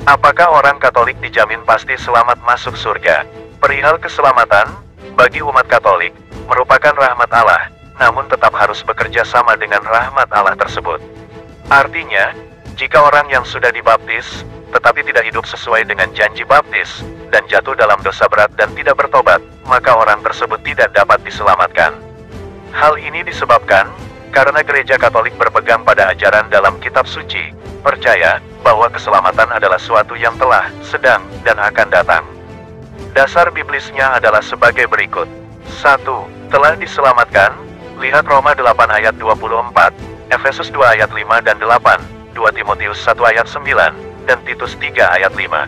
Apakah orang Katolik dijamin pasti selamat masuk surga? Perihal keselamatan, bagi umat Katolik, merupakan rahmat Allah, namun tetap harus bekerja sama dengan rahmat Allah tersebut. Artinya, jika orang yang sudah dibaptis, tetapi tidak hidup sesuai dengan janji baptis, dan jatuh dalam dosa berat dan tidak bertobat, maka orang tersebut tidak dapat diselamatkan. Hal ini disebabkan, karena gereja Katolik berpegang pada ajaran dalam kitab suci, percaya bahwa keselamatan adalah suatu yang telah, sedang, dan akan datang. Dasar biblisnya adalah sebagai berikut. 1. Telah diselamatkan, lihat Roma 8 ayat 24, Efesus 2 ayat 5 dan 8, 2 Timotius 1 ayat 9, dan Titus 3 ayat 5.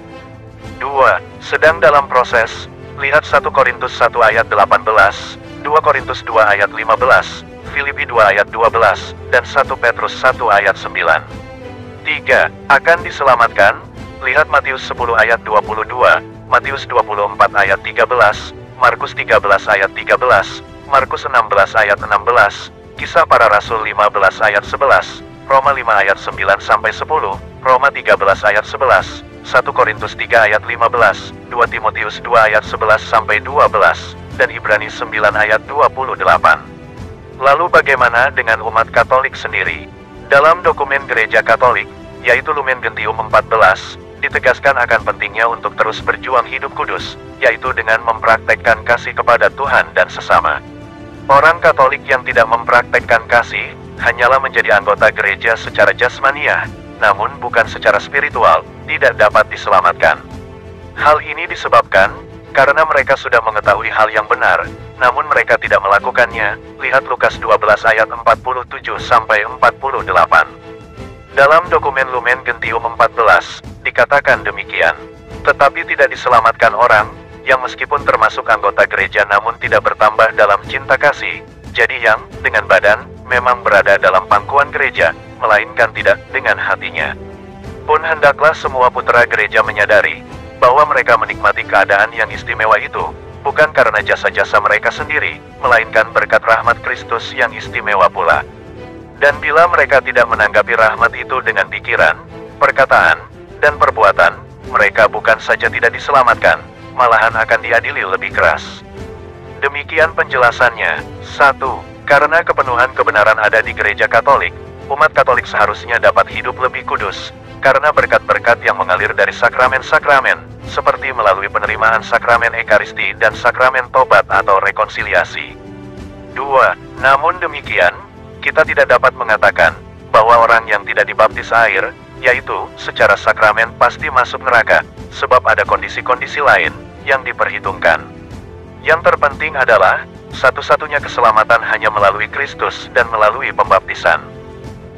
2. Sedang dalam proses, lihat 1 Korintus 1 ayat 18, 2 Korintus 2 ayat 15, Filipi 2 ayat 12, dan 1 Petrus 1 ayat 9. 3. Akan diselamatkan, lihat Matius 10 ayat 22, Matius 24 ayat 13, Markus 13 ayat 13, Markus 16 ayat 16, Kisah Para Rasul 15 ayat 11, Roma 5 ayat 9 sampai 10, Roma 13 ayat 11, 1 Korintus 3 ayat 15, 2 Timotius 2 ayat 11 sampai 12, dan Ibrani 9 ayat 28. Lalu bagaimana dengan umat Katolik sendiri? Dalam dokumen Gereja Katolik, yaitu Lumen Gentium 14, ditegaskan akan pentingnya untuk terus berjuang hidup kudus, yaitu dengan mempraktekkan kasih kepada Tuhan dan sesama. Orang Katolik yang tidak mempraktekkan kasih, hanyalah menjadi anggota gereja secara jasmaniah, namun bukan secara spiritual, tidak dapat diselamatkan. Hal ini disebabkan, karena mereka sudah mengetahui hal yang benar, namun mereka tidak melakukannya, lihat Lukas 12 ayat 47 sampai 48. Dalam dokumen Lumen Gentium 14, dikatakan demikian. Tetapi tidak diselamatkan orang, yang meskipun termasuk anggota gereja namun tidak bertambah dalam cinta kasih, jadi yang, dengan badan, memang berada dalam pangkuan gereja, melainkan tidak dengan hatinya. Pun hendaklah semua putra gereja menyadari, bahwa mereka menikmati keadaan yang istimewa itu, bukan karena jasa-jasa mereka sendiri, melainkan berkat rahmat Kristus yang istimewa pula. Dan bila mereka tidak menanggapi rahmat itu dengan pikiran, perkataan, dan perbuatan, mereka bukan saja tidak diselamatkan, malahan akan diadili lebih keras. Demikian penjelasannya. 1. Karena kepenuhan kebenaran ada di gereja Katolik, umat Katolik seharusnya dapat hidup lebih kudus, karena berkat-berkat yang mengalir dari sakramen-sakramen, seperti melalui penerimaan sakramen Ekaristi dan sakramen tobat atau rekonsiliasi. 2. Namun demikian, kita tidak dapat mengatakan bahwa orang yang tidak dibaptis air, yaitu secara sakramen pasti masuk neraka, sebab ada kondisi-kondisi lain yang diperhitungkan. Yang terpenting adalah, satu-satunya keselamatan hanya melalui Kristus dan melalui pembaptisan.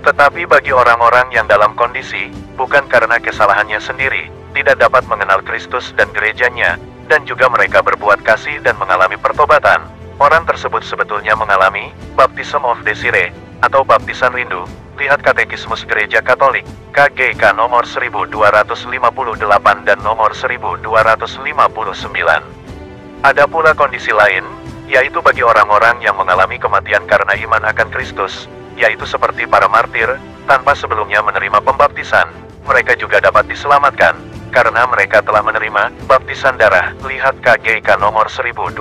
Tetapi bagi orang-orang yang dalam kondisi, bukan karena kesalahannya sendiri, tidak dapat mengenal Kristus dan gerejanya, dan juga mereka berbuat kasih dan mengalami pertobatan, orang tersebut sebetulnya mengalami baptism of desire, atau baptisan rindu. Lihat Katekismus Gereja Katolik, KGK nomor 1258 dan nomor 1259. Ada pula kondisi lain, yaitu bagi orang-orang yang mengalami kematian karena iman akan Kristus, yaitu seperti para martir, tanpa sebelumnya menerima pembaptisan, mereka juga dapat diselamatkan, karena mereka telah menerima baptisan darah. Lihat KGK nomor 1258.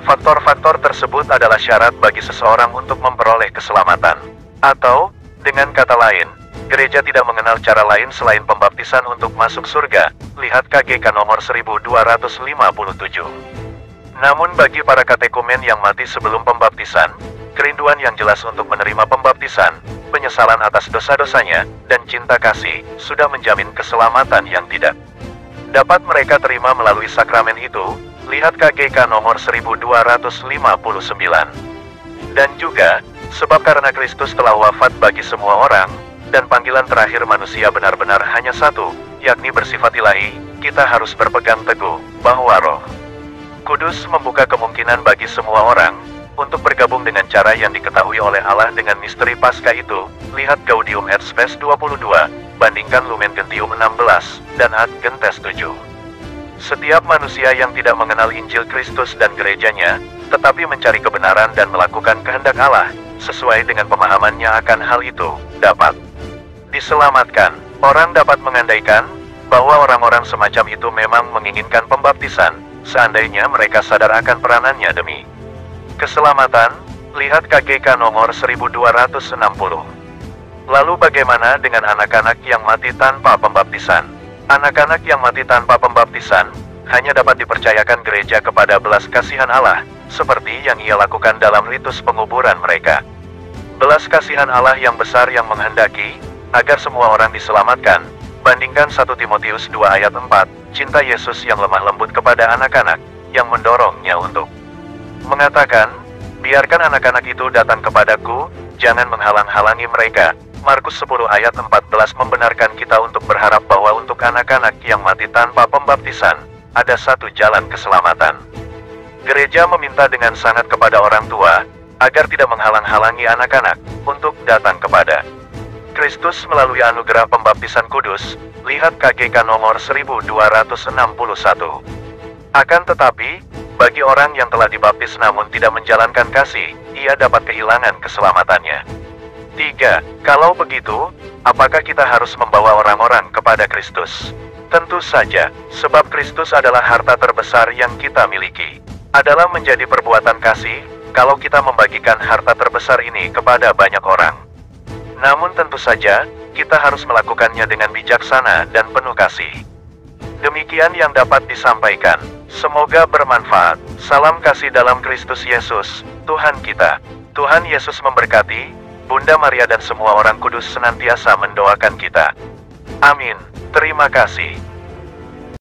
Faktor-faktor tersebut adalah syarat bagi seseorang untuk memperoleh keselamatan. Atau, dengan kata lain, gereja tidak mengenal cara lain selain pembaptisan untuk masuk surga. Lihat KGK nomor 1257. Namun bagi para katekumen yang mati sebelum pembaptisan, kerinduan yang jelas untuk menerima pembaptisan, penyesalan atas dosa-dosanya, dan cinta kasih, sudah menjamin keselamatan yang tidak dapat mereka terima melalui sakramen itu. Lihat KGK nomor 1259. Dan juga, sebab karena Kristus telah wafat bagi semua orang, dan panggilan terakhir manusia benar-benar hanya satu, yakni bersifat ilahi, kita harus berpegang teguh, bahwa Roh Kudus membuka kemungkinan bagi semua orang, untuk bergabung dengan cara yang diketahui oleh Allah dengan misteri Paskah itu. Lihat Gaudium et Spes 22, bandingkan Lumen Gentium 16, dan Ad Gentes 7. Setiap manusia yang tidak mengenal Injil Kristus dan gerejanya, tetapi mencari kebenaran dan melakukan kehendak Allah, sesuai dengan pemahamannya akan hal itu, dapat diselamatkan. Orang dapat mengandaikan bahwa orang-orang semacam itu memang menginginkan pembaptisan, seandainya mereka sadar akan peranannya demi keselamatan. Lihat KGK nomor 1260. Lalu bagaimana dengan anak-anak yang mati tanpa pembaptisan? Anak-anak yang mati tanpa pembaptisan hanya dapat dipercayakan gereja kepada belas kasihan Allah, seperti yang ia lakukan dalam ritus penguburan mereka. Belas kasihan Allah yang besar yang menghendaki agar semua orang diselamatkan. Bandingkan 1 Timotius 2 ayat 4, cinta Yesus yang lemah lembut kepada anak-anak, yang mendorongnya untuk mengatakan, biarkan anak-anak itu datang kepadaku, jangan menghalang-halangi mereka. Markus 10 ayat 14 membenarkan kita untuk berharap bahwa untuk anak-anak yang mati tanpa pembaptisan, ada satu jalan keselamatan. Gereja meminta dengan sangat kepada orang tua, agar tidak menghalang-halangi anak-anak, untuk datang kepada Kristus melalui anugerah pembaptisan kudus. Lihat KGK nomor 1261. Akan tetapi, bagi orang yang telah dibaptis namun tidak menjalankan kasih, ia dapat kehilangan keselamatannya. 3. Kalau begitu, apakah kita harus membawa orang-orang kepada Kristus? Tentu saja, sebab Kristus adalah harta terbesar yang kita miliki. Adalah menjadi perbuatan kasih, kalau kita membagikan harta terbesar ini kepada banyak orang. Namun tentu saja, kita harus melakukannya dengan bijaksana dan penuh kasih. Demikian yang dapat disampaikan. Semoga bermanfaat. Salam kasih dalam Kristus Yesus, Tuhan kita. Tuhan Yesus memberkati. Bunda Maria dan semua orang kudus senantiasa mendoakan kita. Amin. Terima kasih.